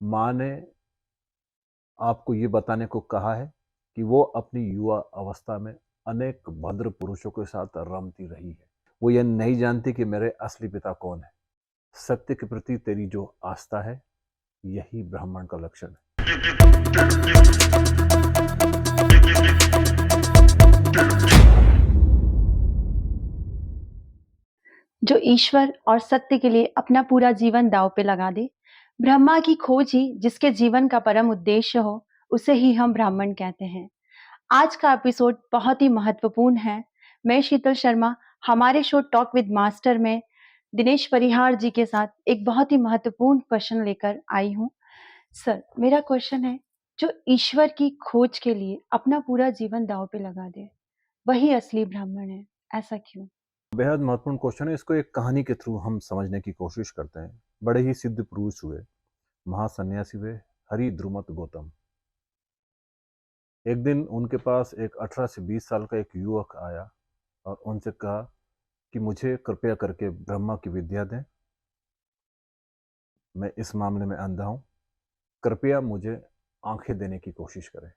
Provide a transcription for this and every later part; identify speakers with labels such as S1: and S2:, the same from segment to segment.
S1: माँ ने आपको ये बताने को कहा है कि वो अपनी युवा अवस्था में अनेक भद्र पुरुषों के साथ रमती रही है। वो ये नहीं जानती कि मेरे असली पिता कौन है। सत्य के प्रति तेरी जो आस्था है, यही ब्राह्मण का लक्षण है।
S2: जो ईश्वर और सत्य के लिए अपना पूरा जीवन दांव पे लगा दे, ब्रह्मा की खोज ही जिसके जीवन का परम उद्देश्य हो, उसे ही हम ब्राह्मण कहते हैं। आज का एपिसोड बहुत ही महत्वपूर्ण है। मैं शीतल शर्मा हमारे शो टॉक विद मास्टर में दिनेश परिहार जी के साथ एक बहुत ही महत्वपूर्ण क्वेश्चन लेकर आई हूँ। सर, मेरा क्वेश्चन है, जो ईश्वर की खोज के लिए अपना पूरा जीवन दांव पे लगा दे, वही असली ब्राह्मण है। ऐसा क्यों?
S1: बेहद महत्वपूर्ण क्वेश्चन है। इसको एक कहानी के थ्रू हम समझने की कोशिश करते हैं। बड़े ही सिद्ध पुरुष हुए, महासन्यासी हुए, हरि द्रुमत गौतम। एक दिन उनके पास एक 18 से 20 साल का एक युवक आया और उनसे कहा कि मुझे कृपया करके ब्रह्मा की विद्या दें। मैं इस मामले में अंधा हूं। कृपया मुझे आंखें देने की कोशिश करें।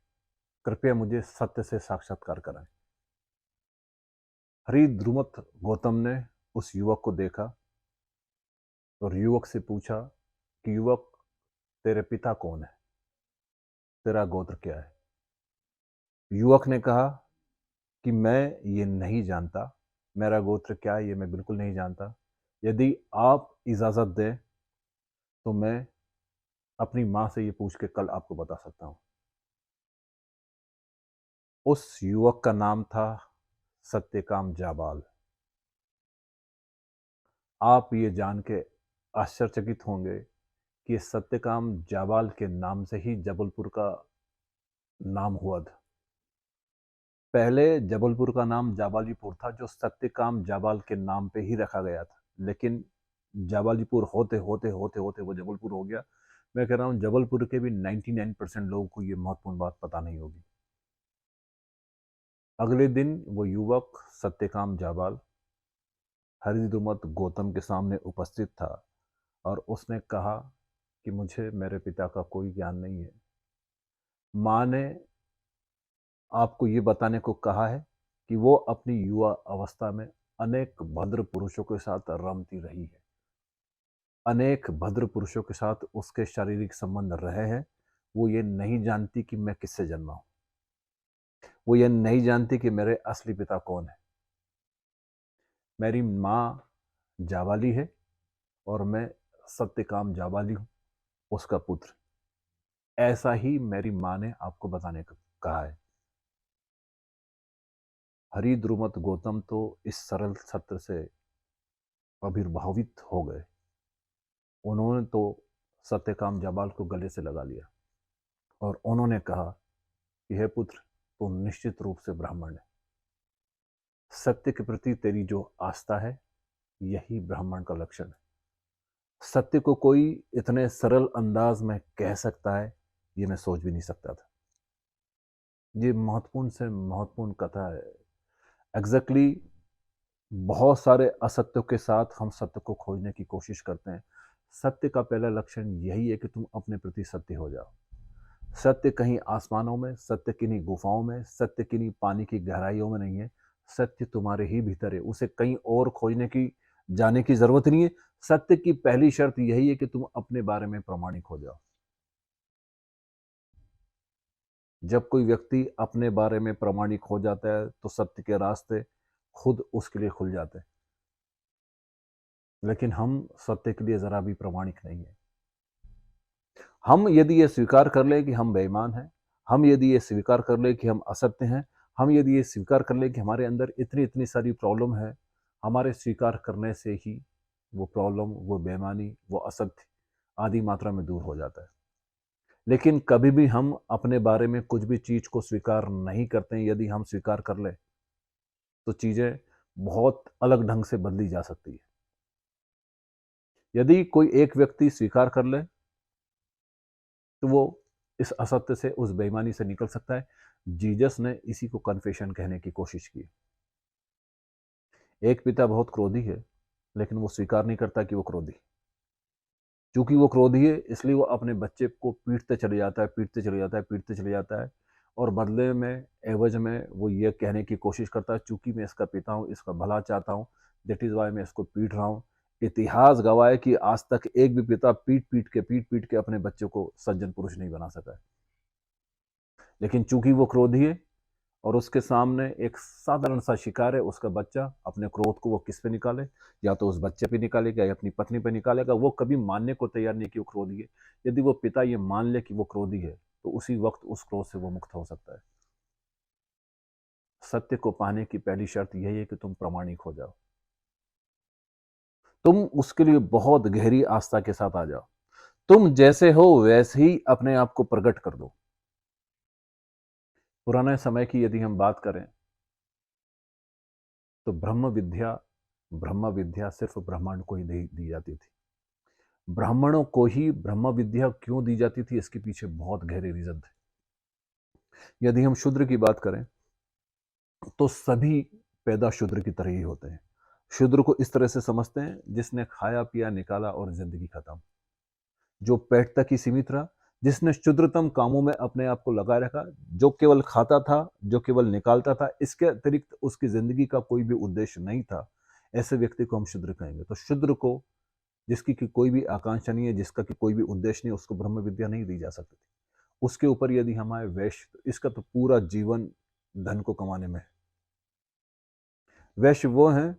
S1: कृपया मुझे सत्य से साक्षात्कार कराएं। हरि द्रुमत गौतम ने उस युवक को देखा और युवक से पूछा कि युवक, तेरे पिता कौन है? तेरा गोत्र क्या है? युवक ने कहा कि मैं ये नहीं जानता। मेरा गोत्र क्या है ये मैं बिल्कुल नहीं जानता। यदि आप इजाज़त दें तो मैं अपनी माँ से ये पूछ के कल आपको बता सकता हूँ। उस युवक का नाम था सत्यकाम जाबाल। आप ये जान के आश्चर्यचकित होंगे कि सत्यकाम जाबाल के नाम से ही जबलपुर का नाम हुआ था। पहले जबलपुर का नाम जाबालीपुर था, जो सत्यकाम जाबाल के नाम पे ही रखा गया था। लेकिन जाबालीपुर होते होते होते होते वो जबलपुर हो गया। मैं कह रहा हूँ जबलपुर के भी 99% लोगों को ये महत्वपूर्ण बात पता नहीं होगी। अगले दिन वो युवक सत्यकाम जाबाल हरिद्रुमत गौतम के सामने उपस्थित था और उसने कहा कि मुझे मेरे पिता का कोई ज्ञान नहीं है। माँ ने आपको ये बताने को कहा है कि वो अपनी युवा अवस्था में अनेक भद्र पुरुषों के साथ रमती रही है। अनेक भद्र पुरुषों के साथ उसके शारीरिक संबंध रहे हैं। वो ये नहीं जानती कि मैं किससे जन्मा हूं। वो ये नहीं जानती कि मेरे असली पिता कौन है। मेरी माँ जाबाली है और मैं सत्यकाम जाबाली हूँ, उसका पुत्र। ऐसा ही मेरी माँ ने आपको बताने को कहा है। हरि द्रुमत गौतम तो इस सरल सत्य से आविर्भावित हो गए। उन्होंने तो सत्यकाम जाबाल को गले से लगा लिया और उन्होंने कहा कि हे पुत्र, तू निश्चित रूप से ब्राह्मण है। सत्य के प्रति तेरी जो आस्था है, यही ब्राह्मण का लक्षण है। सत्य को कोई इतने सरल अंदाज में कह सकता है, ये मैं सोच भी नहीं सकता था। ये महत्वपूर्ण से महत्वपूर्ण कथा है। एग्जैक्टली बहुत सारे असत्यों के साथ हम सत्य को खोजने की कोशिश करते हैं। सत्य का पहला लक्षण यही है कि तुम अपने प्रति सत्य हो जाओ। सत्य कहीं आसमानों में, सत्य किन्हीं गुफाओं में, सत्य किन्हीं पानी की गहराइयों में नहीं है। सत्य तुम्हारे ही भीतर है। उसे कहीं और खोजने की, जाने की जरूरत नहीं है। सत्य की पहली शर्त यही है कि तुम अपने बारे में प्रामाणिक हो जाओ। जब कोई व्यक्ति अपने बारे में प्रामाणिक हो जाता है तो सत्य के रास्ते खुद उसके लिए खुल जाते हैं। लेकिन हम सत्य के लिए जरा भी प्रामाणिक नहीं है। हम यदि ये स्वीकार कर ले कि हम बेईमान हैं, हम यदि ये स्वीकार कर ले कि हम असत्य हैं, हम यदि ये स्वीकार कर ले कि हमारे अंदर इतनी इतनी सारी प्रॉब्लम है, हमारे स्वीकार करने से ही वो प्रॉब्लम, वो बेईमानी, वो असत्य आधी मात्रा में दूर हो जाता है। लेकिन कभी भी हम अपने बारे में कुछ भी चीज को स्वीकार नहीं करते हैं। यदि हम स्वीकार कर ले तो चीजें बहुत अलग ढंग से बदली जा सकती है। यदि कोई एक व्यक्ति स्वीकार कर ले तो वो इस असत्य से, उस बेईमानी से निकल सकता है। जीसस ने इसी को कन्फेशन कहने की कोशिश की। एक पिता बहुत क्रोधी है, लेकिन वो स्वीकार नहीं करता कि वो क्रोधी। चूंकि वो क्रोधी है इसलिए वो अपने बच्चे को पीटते चले जाता है, पीटते चले जाता है, पीटते चले जाता है, और बदले में, एवज में वो ये कहने की कोशिश करता है चूंकि मैं इसका पिता हूँ, इसका भला चाहता हूँ, दैट इज वाई मैं इसको पीट रहा हूँ। इतिहास गवाह है कि आज तक एक भी पिता पीट पीट के अपने बच्चे को सज्जन पुरुष नहीं बना सका है। लेकिन चूंकि वो क्रोधी है और उसके सामने एक साधारण सा शिकार है, उसका बच्चा, अपने क्रोध को वो किस पे निकाले, या तो उस बच्चे पे निकालेगा या अपनी पत्नी पे निकालेगा, वो कभी मानने को तैयार नहीं कि वो क्रोधी है। यदि वो पिता ये मान ले कि वो क्रोधी है तो उसी वक्त उस क्रोध से वो मुक्त हो सकता है। सत्य को पाने की पहली शर्त यही है कि तुम प्रामाणिक हो जाओ, तुम उसके लिए बहुत गहरी आस्था के साथ आ जाओ, तुम जैसे हो वैसे ही अपने आप को प्रकट कर दो। पुराने समय की यदि हम बात करें तो ब्रह्म विद्या सिर्फ ब्राह्मण को ही दी जाती थी। ब्राह्मणों को ही ब्रह्म विद्या क्यों दी जाती थी, इसके पीछे बहुत गहरे रीजन थे। यदि हम शूद्र की बात करें तो सभी पैदा शूद्र की तरह ही होते हैं। शूद्र को इस तरह से समझते हैं जिसने खाया पिया निकाला और जिंदगी खत्म, जो पेट तक ही सीमित रहा, जिसने क्षुद्रतम कामों में अपने आप को लगाए रखा, जो केवल खाता था, जो केवल निकालता था, इसके अतिरिक्त उसकी जिंदगी का कोई भी उद्देश्य नहीं था, ऐसे व्यक्ति को हम शूद्र कहेंगे। तो शूद्र को, जिसकी की कोई भी आकांक्षा नहीं है, जिसका की कोई भी उद्देश्य नहीं, उसको ब्रह्म विद्या नहीं दी जा सकती थी। उसके ऊपर यदि हम आए वैश्य, तो इसका तो पूरा जीवन धन को कमाने में है। वैश्य वो हैं,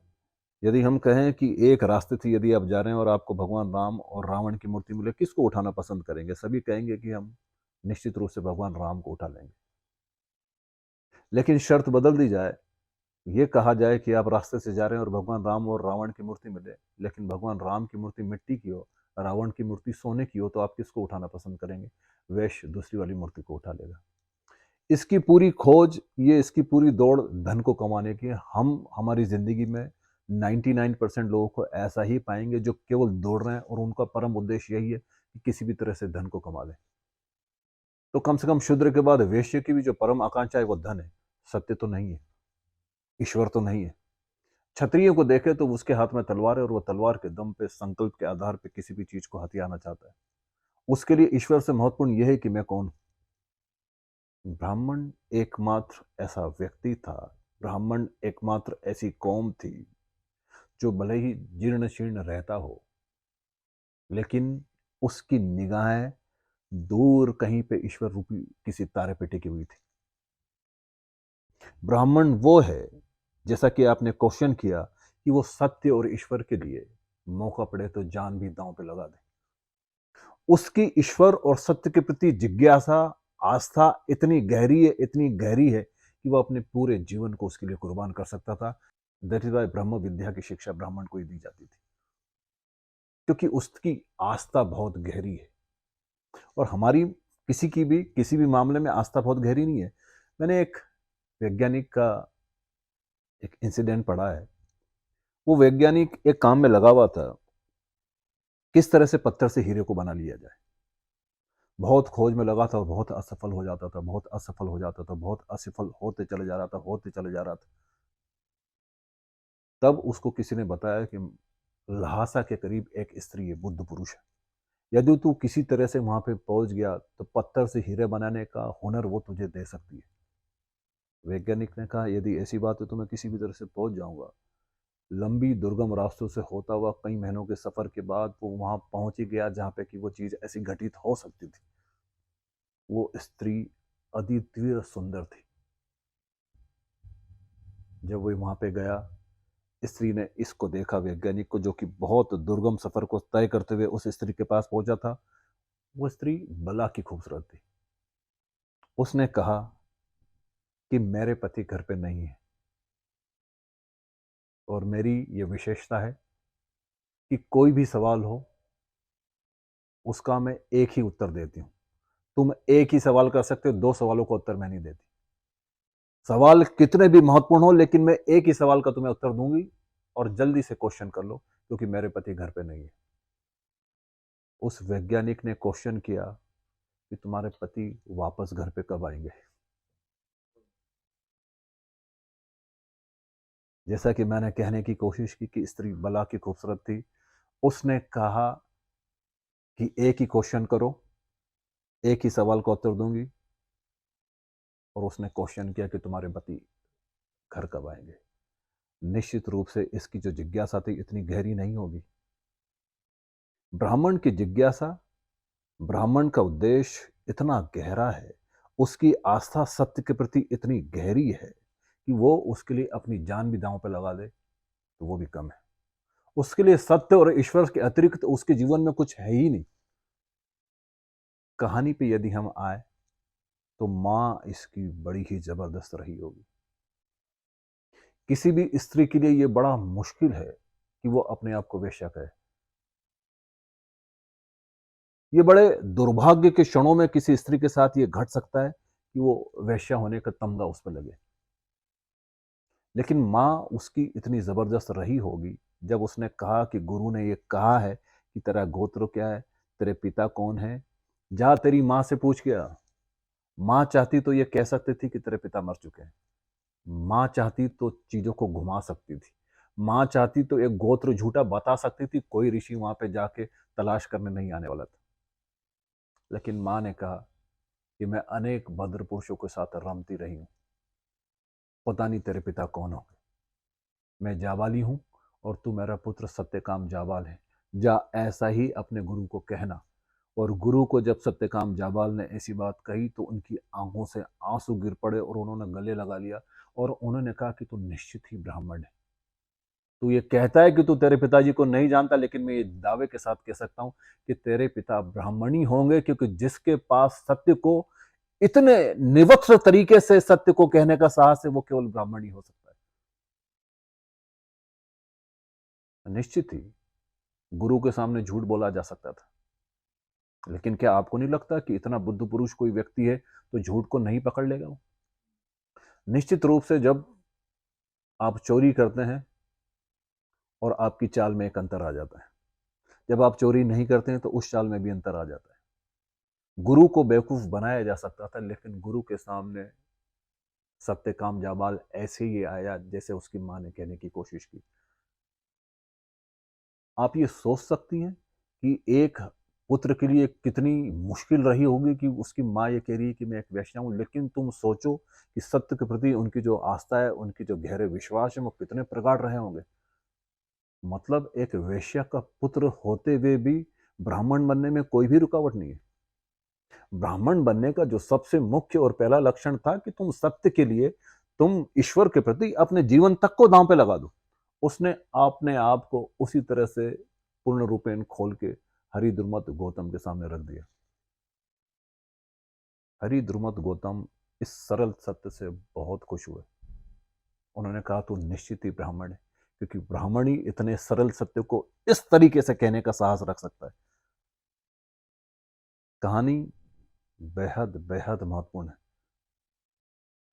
S1: यदि हम कहें कि एक रास्ते से यदि आप जा रहे हैं और आपको भगवान राम और रावण की मूर्ति मिले, किसको उठाना पसंद करेंगे? सभी कहेंगे कि हम निश्चित रूप से भगवान राम को उठा लेंगे। लेकिन शर्त बदल दी जाए, ये कहा जाए कि आप रास्ते से जा रहे हैं और भगवान राम और रावण की मूर्ति मिले, लेकिन भगवान राम की मूर्ति मिट्टी की हो, रावण की मूर्ति सोने की हो, तो आप किसको उठाना पसंद करेंगे? वैश्य दूसरी वाली मूर्ति को उठा लेगा। इसकी पूरी खोज, ये इसकी पूरी दौड़ धन को कमाने की है। हम हमारी जिंदगी में 99% लोगों को ऐसा ही पाएंगे जो केवल दौड़ रहे हैं और उनका परम उद्देश्य यही है कि किसी भी तरह से धन को कमा लें। तो कम से कम शूद्र के बाद वैश्य की भी जो परम आकांक्षा है वो धन है, सत्य तो नहीं है, ईश्वर तो नहीं है। क्षत्रिय को देखे तो उसके हाथ में तलवार है और वो तलवार के दम पे, संकल्प के आधार पे किसी भी चीज को हथियाना चाहता है। उसके लिए ईश्वर से महत्वपूर्ण यह है कि मैं कौन हूं। ब्राह्मण एकमात्र ऐसा व्यक्ति था, ब्राह्मण एकमात्र ऐसी कौम थी जो भले ही जीर्ण शीर्ण रहता हो, लेकिन उसकी निगाहें दूर कहीं पे ईश्वर रूपी किसी तारे पे टिकी हुई थी। ब्राह्मण वो है, जैसा कि आपने क्वेश्चन किया, कि वो सत्य और ईश्वर के लिए मौका पड़े तो जान भी दांव पे लगा दे। उसकी ईश्वर और सत्य के प्रति जिज्ञासा, आस्था इतनी गहरी है, इतनी गहरी है कि वो अपने पूरे जीवन को उसके लिए कुर्बान कर सकता था। दैट इज वाई ब्रह्म विद्या की शिक्षा ब्राह्मण को ही दी जाती थी, क्योंकि उसकी आस्था बहुत गहरी है। और हमारी किसी भी मामले में आस्था बहुत गहरी नहीं है। मैंने एक वैज्ञानिक का एक इंसिडेंट पढ़ा है। वो वैज्ञानिक एक काम में लगा हुआ था, किस तरह से पत्थर से हीरे को बना लिया जाए। बहुत खोज में लगा था और बहुत असफल हो जाता था, बहुत असफल हो जाता था, बहुत असफल होते चले जा रहा था, होते चले जा रहा था। तब उसको किसी ने बताया कि लहासा के करीब एक स्त्री है, बुद्ध पुरुष है, यदि तू किसी तरह से वहां पे पहुंच गया तो पत्थर से हीरे बनाने का हुनर वो तुझे दे सकती है। वैज्ञानिक ने कहा, यदि ऐसी बात है तो मैं किसी भी तरह से पहुंच जाऊंगा। लंबी दुर्गम रास्तों से होता हुआ कई महीनों के सफर के बाद वो वहां पहुंच ही गया जहां पे कि वो चीज ऐसी घटित हो सकती थी। वो स्त्री अद्वितीय सुंदर थी। जब वो वहां पे गया, स्त्री ने इसको देखा, वैज्ञानिक को, जो कि बहुत दुर्गम सफर को तय करते हुए उस स्त्री के पास पहुंचा था। वो स्त्री बला की खूबसूरत थी। उसने कहा कि मेरे पति घर पे नहीं है और मेरी ये विशेषता है कि कोई भी सवाल हो उसका मैं एक ही उत्तर देती हूँ। तुम एक ही सवाल कर सकते हो, दो सवालों का उत्तर मैं नहीं देती। सवाल कितने भी महत्वपूर्ण हो, लेकिन मैं एक ही सवाल का तुम्हें उत्तर दूंगी और जल्दी से क्वेश्चन कर लो, क्योंकि मेरे पति घर पे नहीं है। उस वैज्ञानिक ने क्वेश्चन किया कि तुम्हारे पति वापस घर पे कब आएंगे। जैसा कि मैंने कहने की कोशिश की कि स्त्री बला की खूबसूरत थी, उसने कहा कि एक ही क्वेश्चन करो, एक ही सवाल का उत्तर दूंगी। और उसने क्वेश्चन किया कि तुम्हारे पति घर कब आएंगे। निश्चित रूप से इसकी जो जिज्ञासा थी इतनी गहरी नहीं होगी। ब्राह्मण की जिज्ञासा, ब्राह्मण का उद्देश्य इतना गहरा है, उसकी आस्था सत्य के प्रति इतनी गहरी है कि वो उसके लिए अपनी जान भी दांव पे लगा दे तो वो भी कम है। उसके लिए सत्य और ईश्वर के अतिरिक्त उसके जीवन में कुछ है ही नहीं। कहानी पे यदि हम आए तो मां इसकी बड़ी ही जबरदस्त रही होगी। किसी भी स्त्री के लिए यह बड़ा मुश्किल है कि वो अपने आप को वेश्या कहे। ये बड़े दुर्भाग्य के क्षणों में किसी स्त्री के साथ ये घट सकता है कि वो वेश्या होने का तमगा उस पर लगे। लेकिन मां उसकी इतनी जबरदस्त रही होगी, जब उसने कहा कि गुरु ने ये कहा है कि तेरा गोत्र क्या है, तेरे पिता कौन है, जा तेरी मां से पूछ के आ। मां चाहती तो ये कह सकती थी कि तेरे पिता मर चुके हैं। मां चाहती तो चीजों को घुमा सकती थी। मां चाहती तो एक गोत्र झूठा बता सकती थी, कोई ऋषि वहां पे जाके तलाश करने नहीं आने वाला था। लेकिन मां ने कहा कि मैं अनेक भद्र पुरुषों के साथ रमती रही हूं, पता नहीं तेरे पिता कौन होंगे। मैं जाबाली हूं और तू मेरा पुत्र सत्यकाम जाबाल है। जा ऐसा ही अपने गुरु को कहना। और गुरु को जब सत्यकाम जाबाल ने ऐसी बात कही तो उनकी आंखों से आंसू गिर पड़े और उन्होंने गले लगा लिया और उन्होंने कहा कि तू निश्चित ही ब्राह्मण है। तू ये कहता है कि तू तेरे पिताजी को नहीं जानता, लेकिन मैं ये दावे के साथ कह सकता हूं कि तेरे पिता ब्राह्मणी होंगे, क्योंकि जिसके पास सत्य को इतने निवक्ष तरीके से सत्य को कहने का साहस है वो केवल ब्राह्मण ही हो सकता है। निश्चित ही गुरु के सामने झूठ बोला जा सकता था, लेकिन क्या आपको नहीं लगता कि इतना बुद्ध पुरुष कोई व्यक्ति है तो झूठ को नहीं पकड़ लेगा वो? निश्चित रूप से जब आप चोरी करते हैं और आपकी चाल में एक अंतर आ जाता है, जब आप चोरी नहीं करते हैं तो उस चाल में भी अंतर आ जाता है। गुरु को बेवकूफ बनाया जा सकता था, लेकिन गुरु के सामने सत्यकाम जाबाल ऐसे ही आया जैसे उसकी मां ने कहने की कोशिश की। आप ये सोच सकती हैं कि एक पुत्र के लिए कितनी मुश्किल रही होगी कि उसकी मां ये कह रही है कि मैं एक वेश्या हूं, लेकिन तुम सोचो कि सत्य के प्रति उनकी जो आस्था है, उनकी जो गहरे विश्वास है, वो कितने प्रगाढ़ रहे होंगे। मतलब एक वेश्या का पुत्र होते हुए भी ब्राह्मण बनने में कोई भी रुकावट नहीं है। ब्राह्मण बनने का जो सबसे मुख्य और पहला लक्षण था कि तुम सत्य के लिए, तुम ईश्वर के प्रति अपने जीवन तक को दांव पे लगा दो। उसने अपने आप को उसी तरह से पूर्ण रूपेण खोल के हरि द्रुमत गौतम के सामने रख दिया। हरि द्रुमत गौतम इस सरल सत्य से बहुत खुश हुए। उन्होंने कहा तू निश्चित ही ब्राह्मण है, क्योंकि ब्राह्मण ही इतने सरल सत्य को इस तरीके से कहने का साहस रख सकता है। कहानी बेहद बेहद महत्वपूर्ण है।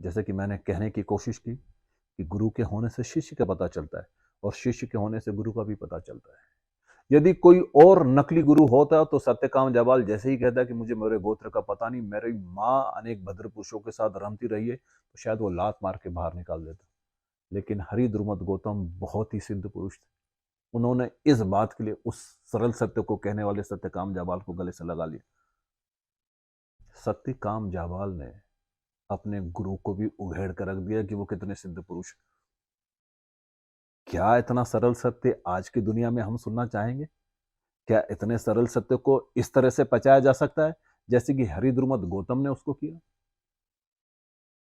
S1: जैसे कि मैंने कहने की कोशिश की कि गुरु के होने से शिष्य का पता चलता है और शिष्य के होने से गुरु का भी पता चलता है। यदि कोई और नकली गुरु होता तो सत्यकाम जाबाल जैसे ही कहता कि मुझे मेरे गोत्र का पता नहीं, मेरी माँ अनेक भद्र पुरुषों के साथ रमती रही है, तो शायद वो लात मार के बाहर निकाल देता। लेकिन हरि द्रुमत गौतम बहुत ही सिद्ध पुरुष थे। उन्होंने इस बात के लिए उस सरल सत्य को कहने वाले सत्यकाम जाबाल को गले से लगा लिया। सत्यकाम जाबाल ने अपने गुरु को भी उघेड़ कर रख दिया कि वो कितने सिद्ध पुरुष। क्या इतना सरल सत्य आज की दुनिया में हम सुनना चाहेंगे? क्या इतने सरल सत्य को इस तरह से पचाया जा सकता है जैसे कि हरि द्रुमत गौतम ने उसको किया?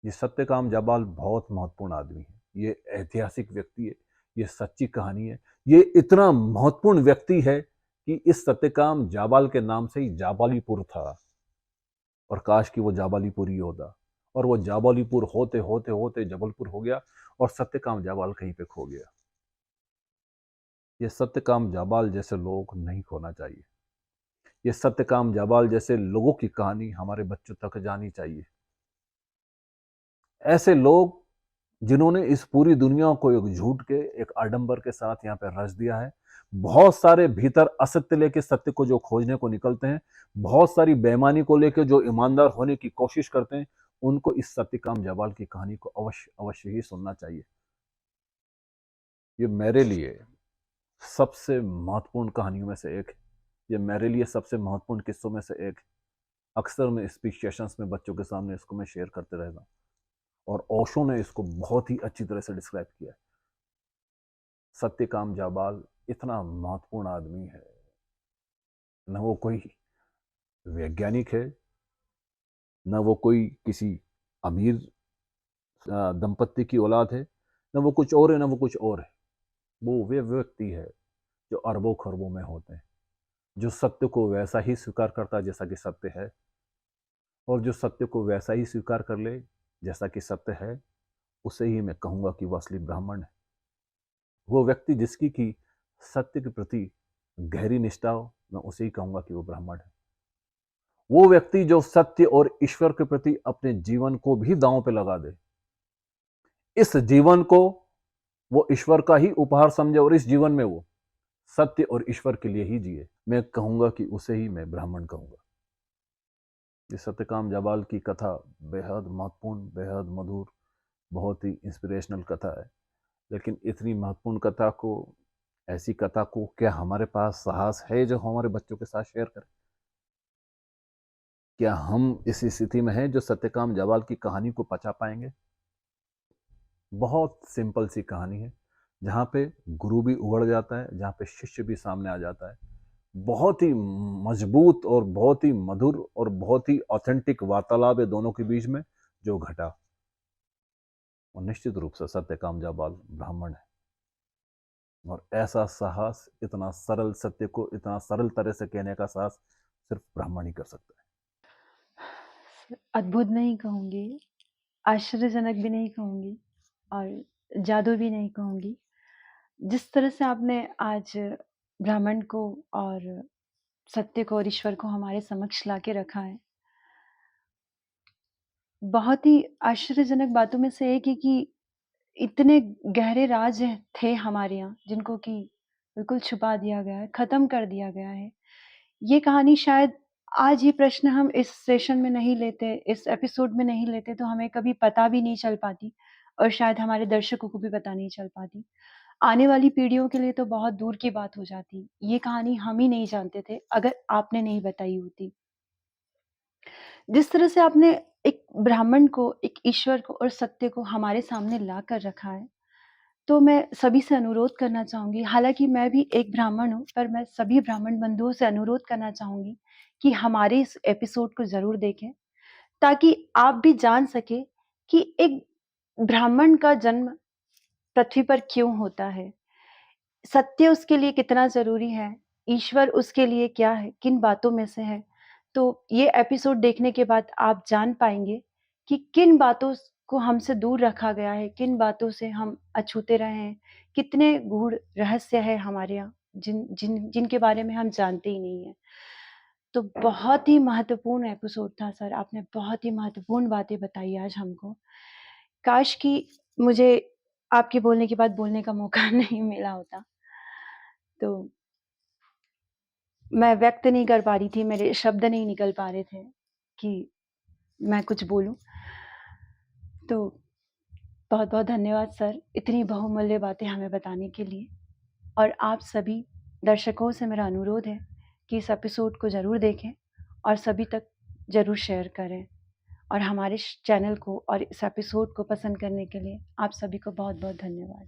S1: ये सत्यकाम जाबाल बहुत महत्वपूर्ण आदमी है। ये ऐतिहासिक व्यक्ति है। ये सच्ची कहानी है। ये इतना महत्वपूर्ण व्यक्ति है कि इस सत्यकाम जाबाल के नाम से ही जाबालीपुर था। और काश कि वो जाबालीपुर ही होता, और वो जाबालीपुर होते होते होते जबलपुर हो गया और सत्यकाम जाबाल कहीं पे खो गया। ये सत्यकाम जाबाल जैसे लोग नहीं खोना चाहिए। ये सत्यकाम जाबाल जैसे लोगों की कहानी हमारे बच्चों तक जानी चाहिए। ऐसे लोग जिन्होंने इस पूरी दुनिया को एक झूठ के, एक आडंबर के साथ यहाँ पे रच दिया है। बहुत सारे भीतर असत्य लेके सत्य को जो खोजने को निकलते हैं, बहुत सारी बेईमानी को लेके जो ईमानदार होने की कोशिश करते हैं, उनको इस सत्यकाम जाबाल की कहानी को अवश्य अवश्य ही सुनना चाहिए। ये मेरे लिए सबसे महत्वपूर्ण कहानियों में से एक है। ये मेरे लिए सबसे महत्वपूर्ण किस्सों में से एक। अक्सर मैं स्पीच सेशंस में बच्चों के सामने इसको मैं शेयर करते रहता हूँ, और ओशो ने इसको बहुत ही अच्छी तरह से डिस्क्राइब किया है। सत्यकाम जाबाल इतना महत्वपूर्ण आदमी है, न वो कोई वैज्ञानिक है, न वो कोई किसी अमीर दंपत्ति की औलाद है, न वो कुछ और है, न वो कुछ और है। वो वे व्यक्ति है जो अरबों खरबों में होते हैं, जो सत्य को वैसा ही स्वीकार करता है जैसा कि सत्य है, और जो सत्य को वैसा ही स्वीकार कर ले जैसा कि सत्य है, उसे ही मैं कहूँगा कि वो असली ब्राह्मण है। वो व्यक्ति जिसकी की सत्य के प्रति गहरी निष्ठा हो, मैं उसे ही कहूँगा कि वो ब्राह्मण है। वो व्यक्ति जो सत्य और ईश्वर के प्रति अपने जीवन को भी दांव पे लगा दे, इस जीवन को वो ईश्वर का ही उपहार समझे और इस जीवन में वो सत्य और ईश्वर के लिए ही जिए, मैं कहूँगा कि उसे ही मैं ब्राह्मण कहूँगा। ये सत्यकाम जाबाल की कथा बेहद महत्वपूर्ण, बेहद मधुर, बहुत ही इंस्पिरेशनल कथा है। लेकिन इतनी महत्वपूर्ण कथा को, ऐसी कथा को क्या हमारे पास साहस है जो हमारे बच्चों के साथ शेयर करें? क्या हम इस स्थिति में हैं जो सत्यकाम जाबाल की कहानी को पचा पाएंगे? बहुत सिंपल सी कहानी है, जहाँ पे गुरु भी उगड़ जाता है, जहाँ पे शिष्य भी सामने आ जाता है। बहुत ही मजबूत और बहुत ही मधुर और बहुत ही ऑथेंटिक वार्तालाप है दोनों के बीच में जो घटा। और निश्चित रूप से सत्यकाम जाबाल ब्राह्मण है, और ऐसा साहस, इतना सरल सत्य को इतना सरल तरह से कहने का साहस सिर्फ ब्राह्मण ही कर सकता है।
S2: अद्भुत नहीं कहूँगी, आश्चर्यजनक भी नहीं कहूँगी, और जादू भी नहीं कहूँगी। जिस तरह से आपने आज ब्राह्मण को और सत्य को और ईश्वर को हमारे समक्ष लाके रखा है, बहुत ही आश्चर्यजनक बातों में से एक है कि इतने गहरे राज थे हमारे यहाँ, जिनको कि बिल्कुल छुपा दिया गया है, ख़त्म कर दिया गया है। ये कहानी शायद आज ये प्रश्न हम इस सेशन में नहीं लेते, इस एपिसोड में नहीं लेते, तो हमें कभी पता भी नहीं चल पाती, और शायद हमारे दर्शकों को भी पता नहीं चल पाती। आने वाली पीढ़ियों के लिए तो बहुत दूर की बात हो जाती। ये कहानी हम ही नहीं जानते थे, अगर आपने नहीं बताई होती। जिस तरह से आपने एक ब्राह्मण को, एक ईश्वर को और सत्य को हमारे सामने ला कर रखा है, तो मैं सभी से अनुरोध करना चाहूँगी, हालाँकि मैं भी एक ब्राह्मण हूँ, पर मैं सभी ब्राह्मण बंधुओं से अनुरोध करना चाहूँगी कि हमारे इस एपिसोड को ज़रूर देखें, ताकि आप भी जान सकें कि एक ब्राह्मण का जन्म पृथ्वी पर क्यों होता है, सत्य उसके लिए कितना ज़रूरी है, ईश्वर उसके लिए क्या है, किन बातों में से है। तो ये एपिसोड देखने के बाद आप जान पाएँगे कि किन बातों को हमसे दूर रखा गया है, किन बातों से हम अछूते रहे हैं, कितने गूढ़ रहस्य है हमारे यहाँ, जिनके बारे में हम जानते ही नहीं हैं। तो बहुत ही महत्वपूर्ण एपिसोड था सर, आपने बहुत ही महत्वपूर्ण बातें बताई आज हमको। काश कि मुझे आपके बोलने के बाद बोलने का मौका नहीं मिला होता। तो मैं व्यक्त नहीं कर पा रही थी, मेरे शब्द नहीं निकल पा रहे थे कि मैं कुछ बोलूँ। तो बहुत-बहुत धन्यवाद सर, इतनी बहुमूल्य बातें हमें बताने के लिए। और आप सभी दर्शकों से मेरा अनुरोध है कि इस एपिसोड को ज़रूर देखें और सभी तक ज़रूर शेयर करें। और हमारे चैनल को और इस एपिसोड को पसंद करने के लिए आप सभी को बहुत-बहुत धन्यवाद।